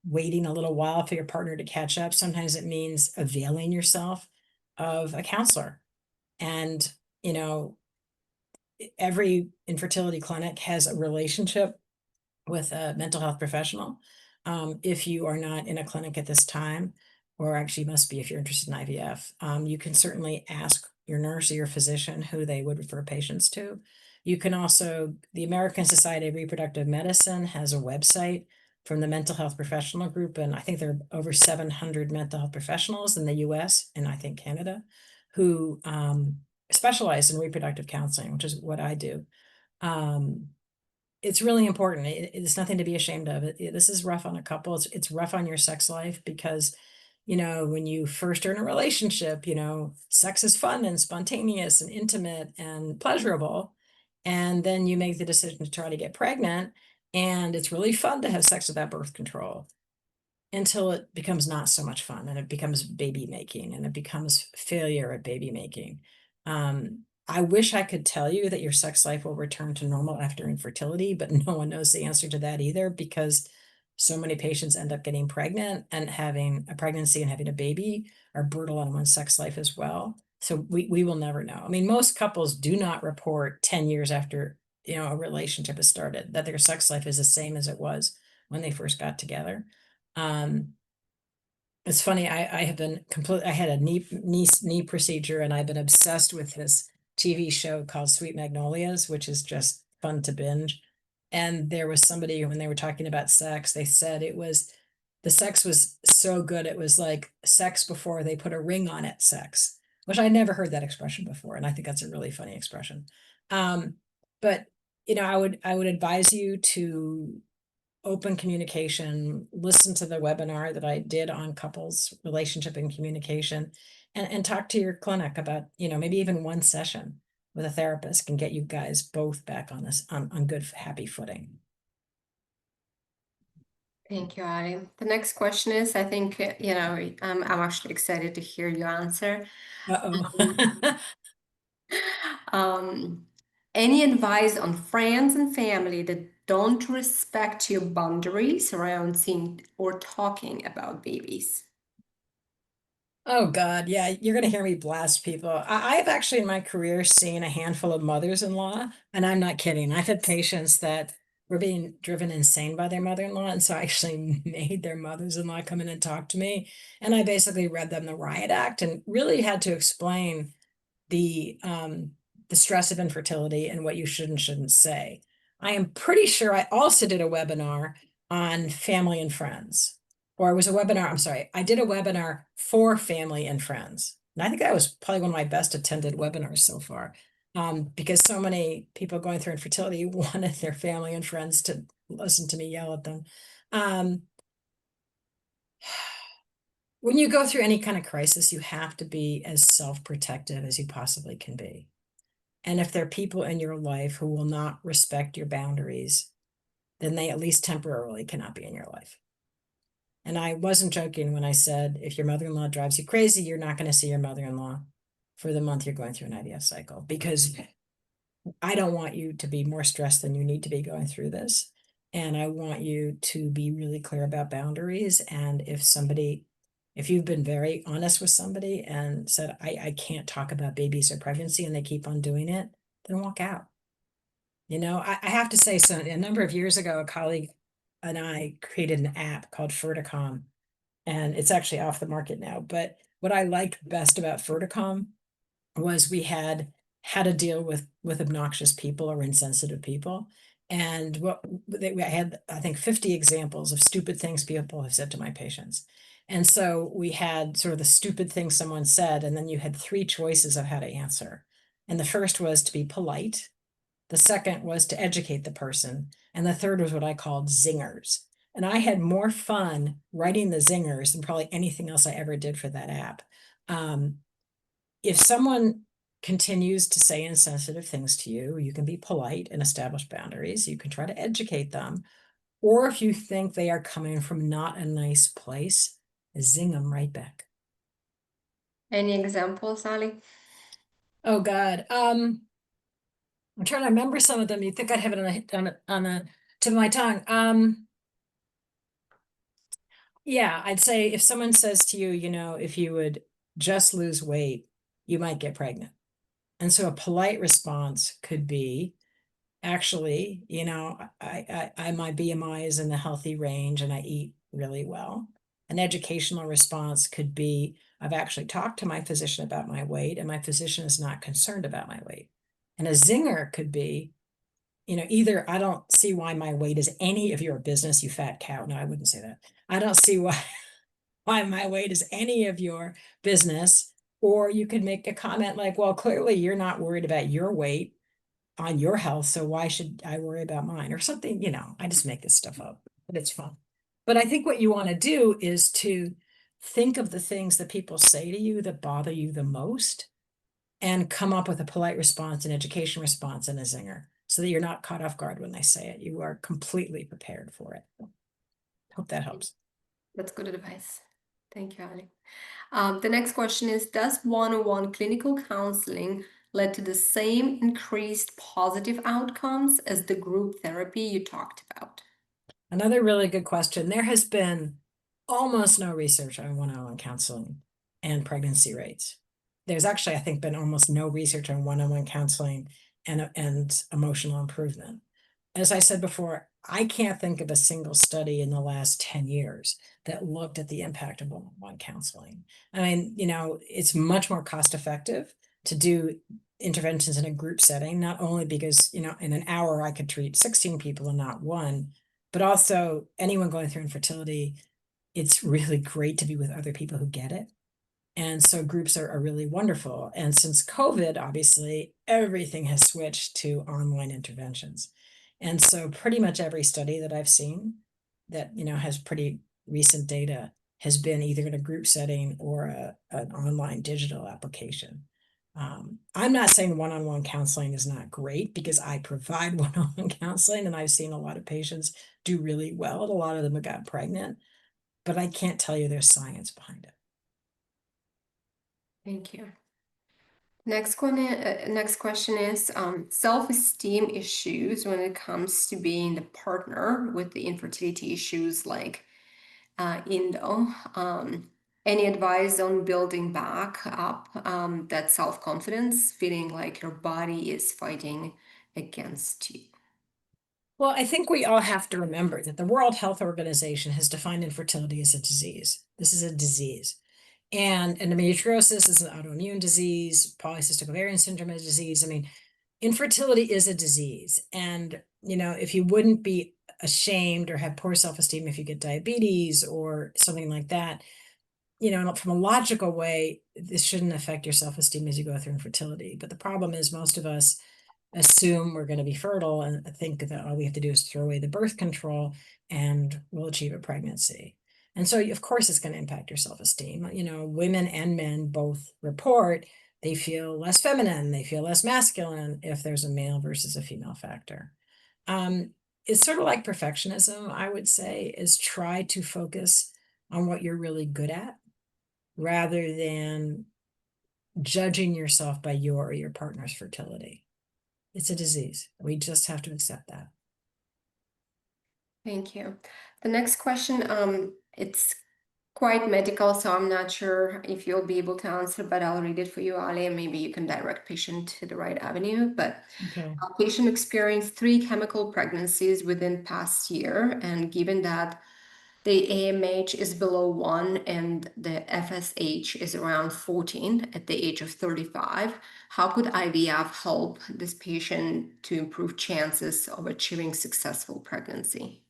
waiting a little while for your partner to catch up. Sometimes it means availing yourself of a counselor. And, every infertility clinic has a relationship with a mental health professional. If you are not in a clinic at this time, or actually must be if you're interested in IVF, you can certainly ask your nurse or your physician who they would refer patients to. You can also, the American Society of Reproductive Medicine has a website from the mental health professional group, and I think there are over 700 mental health professionals in the US and I think Canada who specialize in reproductive counseling, which is what I do. It's really important. It's nothing to be ashamed of. This is rough on a couple. It's rough on your sex life because, when you first are in a relationship, sex is fun and spontaneous and intimate and pleasurable. And then you make the decision to try to get pregnant, and it's really fun to have sex without birth control until it becomes not so much fun and it becomes baby making and it becomes failure at baby making. I wish I could tell you that your sex life will return to normal after infertility, but no one knows the answer to that either because so many patients end up getting pregnant, and having a pregnancy and having a baby are brutal on one's sex life as well. So we will never know. I mean, most couples do not report 10 years after, a relationship has started that their sex life is the same as it was when they first got together. Um, it's funny, I have been I had a knee procedure, and I've been obsessed with this TV show called Sweet Magnolias, which is just fun to binge. And there was somebody, when they were talking about sex, they said the sex was so good, it was like sex before they put a ring on it sex, which I never heard that expression before, and I think that's a really funny expression. But I would advise you to open communication, listen to the webinar that I did on couples relationship and communication, and talk to your clinic about, maybe even one session with a therapist can get you guys both back on this on good, happy footing. Thank you, Ali. The next question is, I think, I'm actually excited to hear your answer. Uh-oh. Um, any advice on friends and family that don't respect your boundaries around seeing or talking about babies? Oh God, yeah, you're gonna hear me blast people. I've actually in my career seen a handful of mothers-in-law, and I'm not kidding. I've had patients that were being driven insane by their mother-in-law, and so I actually made their mothers-in-law come in and talk to me, and I basically read them the riot act and really had to explain the stress of infertility and what you should and shouldn't say. I am pretty sure I also did a webinar on family and friends, or it was a webinar. I'm sorry, I did a webinar for family and friends. And I think that was probably one of my best attended webinars so far. Because so many people going through infertility wanted their family and friends to listen to me yell at them. When you go through any kind of crisis, you have to be as self-protective as you possibly can be. And if there are people in your life who will not respect your boundaries, then they at least temporarily cannot be in your life. And I wasn't joking when I said, if your mother-in-law drives you crazy, you're not going to see your mother-in-law for the month you're going through an IVF cycle, because I don't want you to be more stressed than you need to be going through this. And I want you to be really clear about boundaries. And if you've been very honest with somebody and said, I can't talk about babies or pregnancy, and they keep on doing it, then walk out. I have to say, so a number of years ago, a colleague and I created an app called Ferticom, and it's actually off the market now. But what I liked best about Ferticom was we had how to deal with obnoxious people or insensitive people. And I had, I think, 50 examples of stupid things people have said to my patients. And so we had sort of the stupid thing someone said, and then you had 3 choices of how to answer. And the first was to be polite. The second was to educate the person. And the third was what I called zingers. And I had more fun writing the zingers than probably anything else I ever did for that app. If someone continues to say insensitive things to you, you can be polite and establish boundaries. You can try to educate them. Or if you think they are coming from not a nice place, zing them right back. Any examples, Ali? Oh God. I'm trying to remember some of them. You'd think I'd have it on the tip of my tongue. Yeah, I'd say if someone says to you, if you would just lose weight, you might get pregnant. And so a polite response could be, actually, my BMI is in the healthy range and I eat really well. An educational response could be, I've actually talked to my physician about my weight, and my physician is not concerned about my weight. And a zinger could be, either I don't see why my weight is any of your business, you fat cow. No, I wouldn't say that. I don't see why my weight is any of your business. Or you could make a comment like, well, clearly you're not worried about your weight on your health, so why should I worry about mine? Or something, I just make this stuff up, but it's fun. But I think what you want to do is to think of the things that people say to you that bother you the most, and come up with a polite response, an education response, and a zinger, so that you're not caught off guard when they say it. You are completely prepared for it. Hope that helps. That's good advice. Thank you, Ali. The next question is, does one-on-one clinical counseling lead to the same increased positive outcomes as the group therapy you talked about? Another really good question. There has been almost no research on one-on-one counseling and pregnancy rates. There's actually, I think, been almost no research on one-on-one counseling and emotional improvement. As I said before, I can't think of a single study in the last 10 years that looked at the impact of one-on-one counseling. I mean, it's much more cost effective to do interventions in a group setting, not only because, in an hour I could treat 16 people and not one, but also anyone going through infertility, it's really great to be with other people who get it. And so groups are really wonderful. And since COVID, obviously, everything has switched to online interventions. And so pretty much every study that I've seen that, has pretty recent data has been either in a group setting or an online digital application. I'm not saying one-on-one counseling is not great, because I provide one-on-one counseling and I've seen a lot of patients do really well, and a lot of them have got pregnant, but I can't tell you there's science behind it. Thank you. Next question is self-esteem issues when it comes to being the partner with the infertility issues like Indo. Any advice on building back up that self-confidence, feeling like your body is fighting against you? Well, I think we all have to remember that the World Health Organization has defined infertility as a disease. This is a disease. And endometriosis is an autoimmune disease. Polycystic ovarian syndrome is a disease. I mean, infertility is a disease. And, if you wouldn't be ashamed or have poor self-esteem if you get diabetes or something like that, from a logical way, this shouldn't affect your self-esteem as you go through infertility. But the problem is most of us assume we're going to be fertile and think that all we have to do is throw away the birth control and we'll achieve a pregnancy. And so, of course, it's going to impact your self-esteem. You know, women and men both report they feel less feminine, they feel less masculine if there's a male versus a female factor. It's sort of like perfectionism, I would say, is try to focus on what you're really good at rather than judging yourself by your or your partner's fertility. It's a disease. We just have to accept that. Thank you. The next question, it's quite medical, so I'm not sure if you'll be able to answer, but I'll read it for you, Ali, and maybe you can direct patient to the right avenue. But Okay. patient experienced 3 chemical pregnancies within past year, and given that the AMH is below 1 and the FSH is around 14 at the age of 35, how could IVF help this patient to improve chances of achieving successful pregnancy?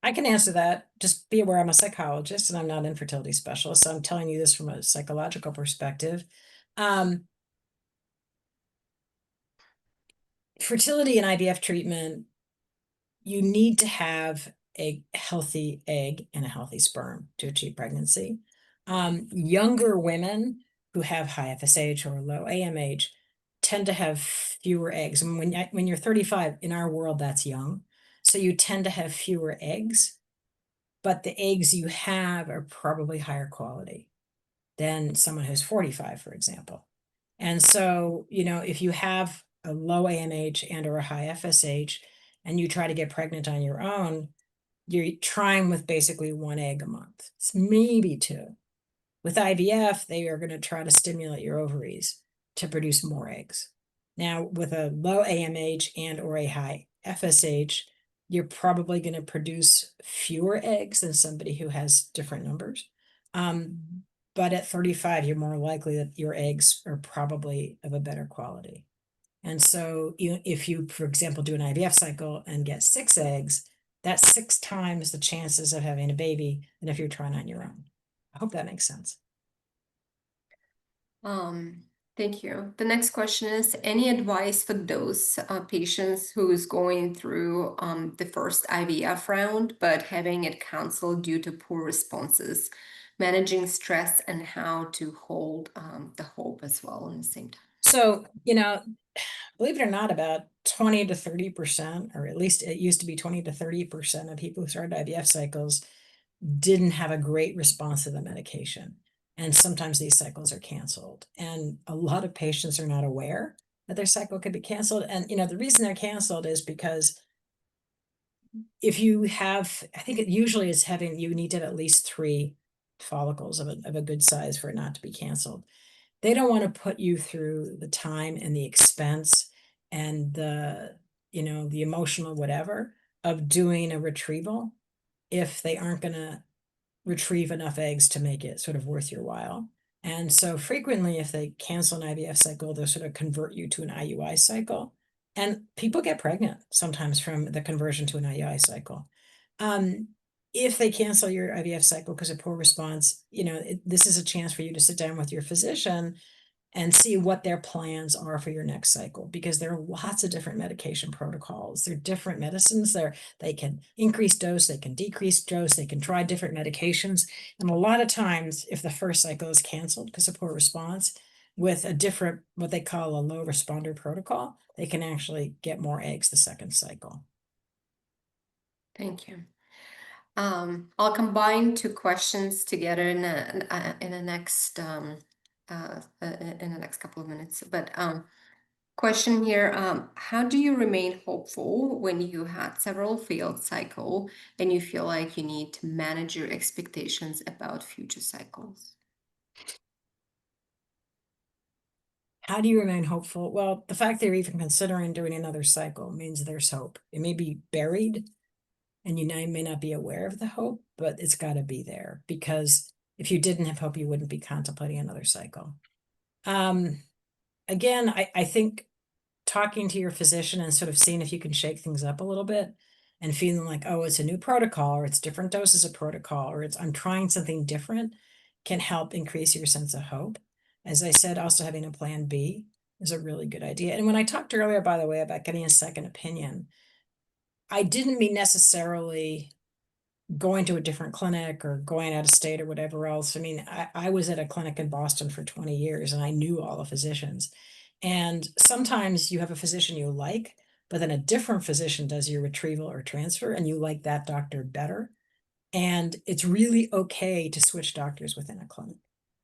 I can answer that. Just be aware I'm a psychologist and I'm not an infertility specialist. So I'm telling you this from a psychological perspective. Fertility and IVF treatment, you need to have a healthy egg and a healthy sperm to achieve pregnancy. Younger women who have high FSH or low AMH tend to have fewer eggs. And when you're 35, in our world, that's young. So you tend to have fewer eggs, but the eggs you have are probably higher quality than someone who's 45, for example. And so, you know, if you have a low AMH and or a high FSH and you try to get pregnant on your own, you're trying with basically 1 egg a month. It's maybe 2. With IVF, they are going to try to stimulate your ovaries to produce more eggs. Now, with a low AMH and or a high FSH, you're probably going to produce fewer eggs than somebody who has different numbers. But at 35, you're more likely that your eggs are probably of a better quality. And so if you, for example, do an IVF cycle and get 6 eggs, that's 6 times the chances of having a baby than if you're trying on your own. I hope that makes sense. Thank you. The next question is, any advice for those patients who is going through the first IVF round, but having it canceled due to poor responses, managing stress and how to hold the hope as well in the same time? So, you know, believe it or not, about 20 to 30%, or at least it used to be 20 to 30% of people who started IVF cycles didn't have a great response to the medication. And sometimes these cycles are canceled. And a lot of patients are not aware that their cycle could be canceled. And, you know, the reason they're canceled is because if you have, I think it usually is having, you need to have at least 3 follicles of a good size for it not to be canceled. They don't want to put you through the time and the expense and the, you know, the emotional whatever of doing a retrieval if they aren't going to retrieve enough eggs to make it sort of worth your while. And so frequently, if they cancel an IVF cycle, they'll sort of convert you to an IUI cycle. And people get pregnant sometimes from the conversion to an IUI cycle. If they cancel your IVF cycle because of poor response, you know, this is a chance for you to sit down with your physician and see what their plans are for your next cycle, because there are lots of different medication protocols. They're different medicines. They can increase dose, they can decrease dose, they can try different medications. And a lot of times, if the first cycle is canceled because of poor response, with a different, what they call a low responder protocol, they can actually get more eggs the second cycle. Thank you. I'll combine 2 questions together in the next couple of minutes. But question here: how do you remain hopeful when you had several failed cycle and you feel like you need to manage your expectations about future cycles? How do you remain hopeful? Well, the fact they're even considering doing another cycle means there's hope. It may be buried, and you may not be aware of the hope, but it's got to be there, because if you didn't have hope, you wouldn't be contemplating another cycle. Again, I think talking to your physician and sort of seeing if you can shake things up a little bit and feeling like, oh, it's a new protocol, or it's different doses of protocol, or I'm trying something different, can help increase your sense of hope. As I said, also having a plan B. is a really good idea. And when I talked earlier, by the way, about getting a second opinion, I didn't mean necessarily going to a different clinic or going out of state or whatever else. I mean, I was at a clinic in Boston for 20 years and I knew all the physicians. And sometimes you have a physician you like, but then a different physician does your retrieval or transfer and you like that doctor better. And it's really okay to switch doctors within a clinic,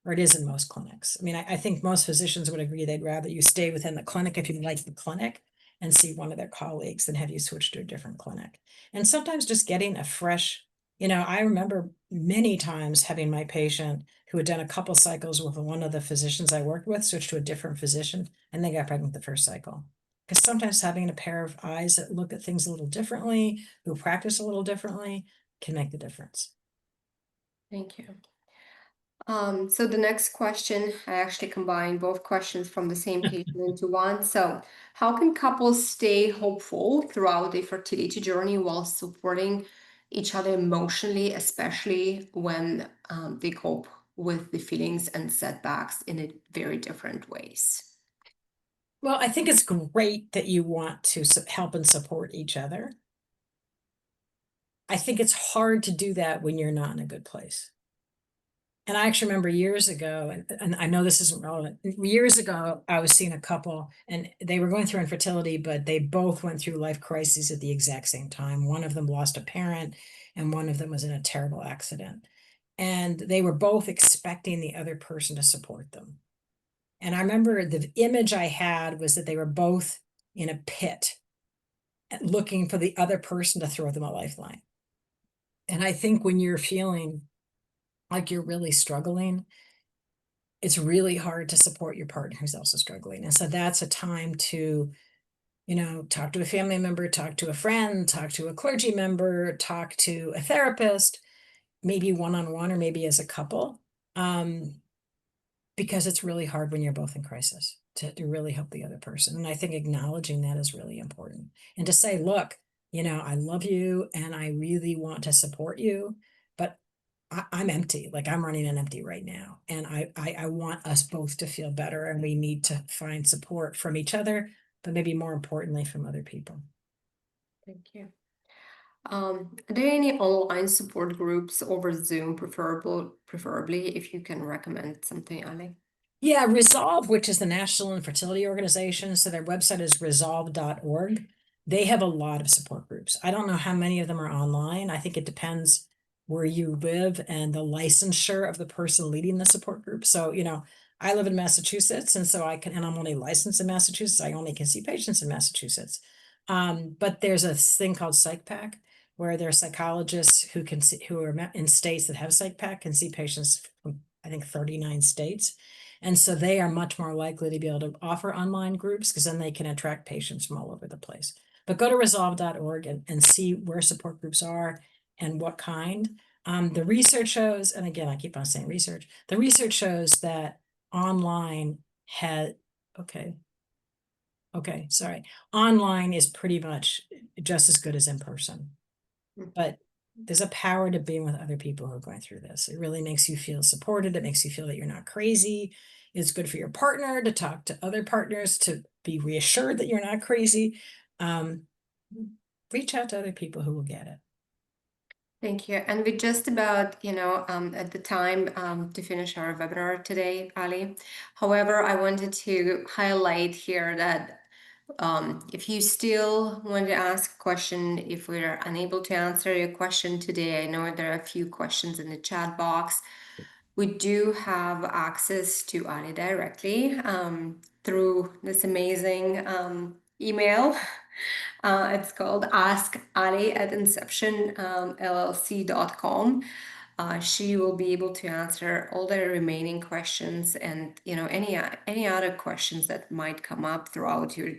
or it is in most clinics. I mean, I think most physicians would agree they'd rather you stay within the clinic if you like the clinic and see one of their colleagues than have you switch to a different clinic. And sometimes just getting a fresh, I remember many times having my patient who had done a couple cycles with one of the physicians I worked with switch to a different physician and they got pregnant the first cycle. Because sometimes having a pair of eyes that look at things a little differently, who practice a little differently, can make the difference. Thank you. So the next question, I actually combined both questions from the same patient into one. So, how can couples stay hopeful throughout their fertility journey while supporting each other emotionally, especially when they cope with the feelings and setbacks in a very different ways? Well, I think it's great that you want to help and support each other. I think it's hard to do that when you're not in a good place. And I actually remember years ago, and I know this isn't relevant. Years ago, I was seeing a couple and they were going through infertility, but they both went through life crises at the exact same time. One of them lost a parent and one of them was in a terrible accident. And they were both expecting the other person to support them. And I remember the image I had was that they were both in a pit looking for the other person to throw them a lifeline. And I think when you're feeling like you're really struggling, it's really hard to support your partner who's also struggling. And so that's a time to, talk to a family member, talk to a friend, talk to a clergy member, talk to a therapist, maybe one-on-one or maybe as a couple. Because it's really hard when you're both in crisis to really help the other person. And I think acknowledging that is really important. And to say, look, I love you and I really want to support you, but I'm empty. Like I'm running on empty right now. And I want us both to feel better and we need to find support from each other, but maybe more importantly from other people. Thank you. Are there any online support groups over Zoom, preferably if you can recommend something, Ali? Yeah, Resolve, which is the National Infertility Organization, so their website is resolve.org. They have a lot of support groups. I don't know how many of them are online. I think it depends where you live and the licensure of the person leading the support group. So, I live in Massachusetts, and so and I'm only licensed in Massachusetts. I only can see patients in Massachusetts. But there's a thing called PsychPack, where there are psychologists who are in states that have PsychPack can see patients from, I think, 39 states. And so they are much more likely to be able to offer online groups because then they can attract patients from all over the place. But go to resolve.org and see where support groups are and what kind. The research shows, and again, I keep on saying research, the research shows that online sorry. Online is pretty much just as good as in person. But there's a power to being with other people who are going through this. It really makes you feel supported. It makes you feel that you're not crazy. It's good for your partner to talk to other partners to be reassured that you're not crazy. Reach out to other people who will get it. Thank you. And we're just about, at the time to finish our webinar today, Ali. However, I wanted to highlight here that if you still want to ask a question, if we're unable to answer your question today, I know there are a few questions in the chat box. We do have access to Ali directly through this amazing email. It's called Ask Ali at inceptionllc.com. She will be able to answer all the remaining questions and any other questions that might come up throughout your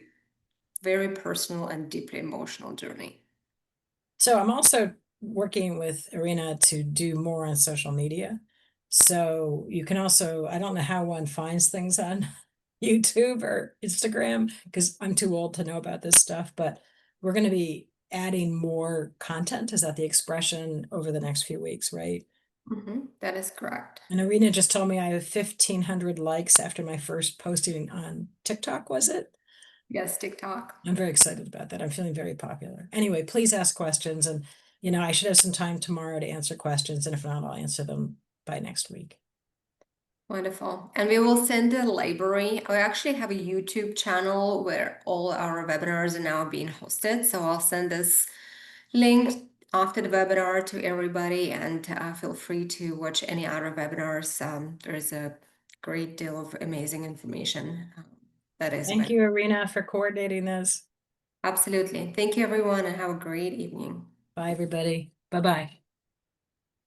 very personal and deeply emotional journey. So I'm also working with Irina to do more on social media. So you can also, I don't know how one finds things on YouTube or Instagram because I'm too old to know about this stuff, but we're going to be adding more content. Is that the expression over the next few weeks, right? That is correct. And Arena just told me I have 1,500 likes after my first posting on TikTok, was it? Yes, TikTok. I'm very excited about that. I'm feeling very popular. Anyway, please ask questions, and I should have some time tomorrow to answer questions, and if not, I'll answer them by next week. Wonderful. And we will send the library. I actually have a YouTube channel where all our webinars are now being hosted. So I'll send this link after the webinar to everybody, and feel free to watch any other webinars. There's a great deal of amazing information that is Thank you, Arena, for coordinating this. Absolutely. Thank you, everyone, and have a great evening. Bye, everybody. Bye-bye.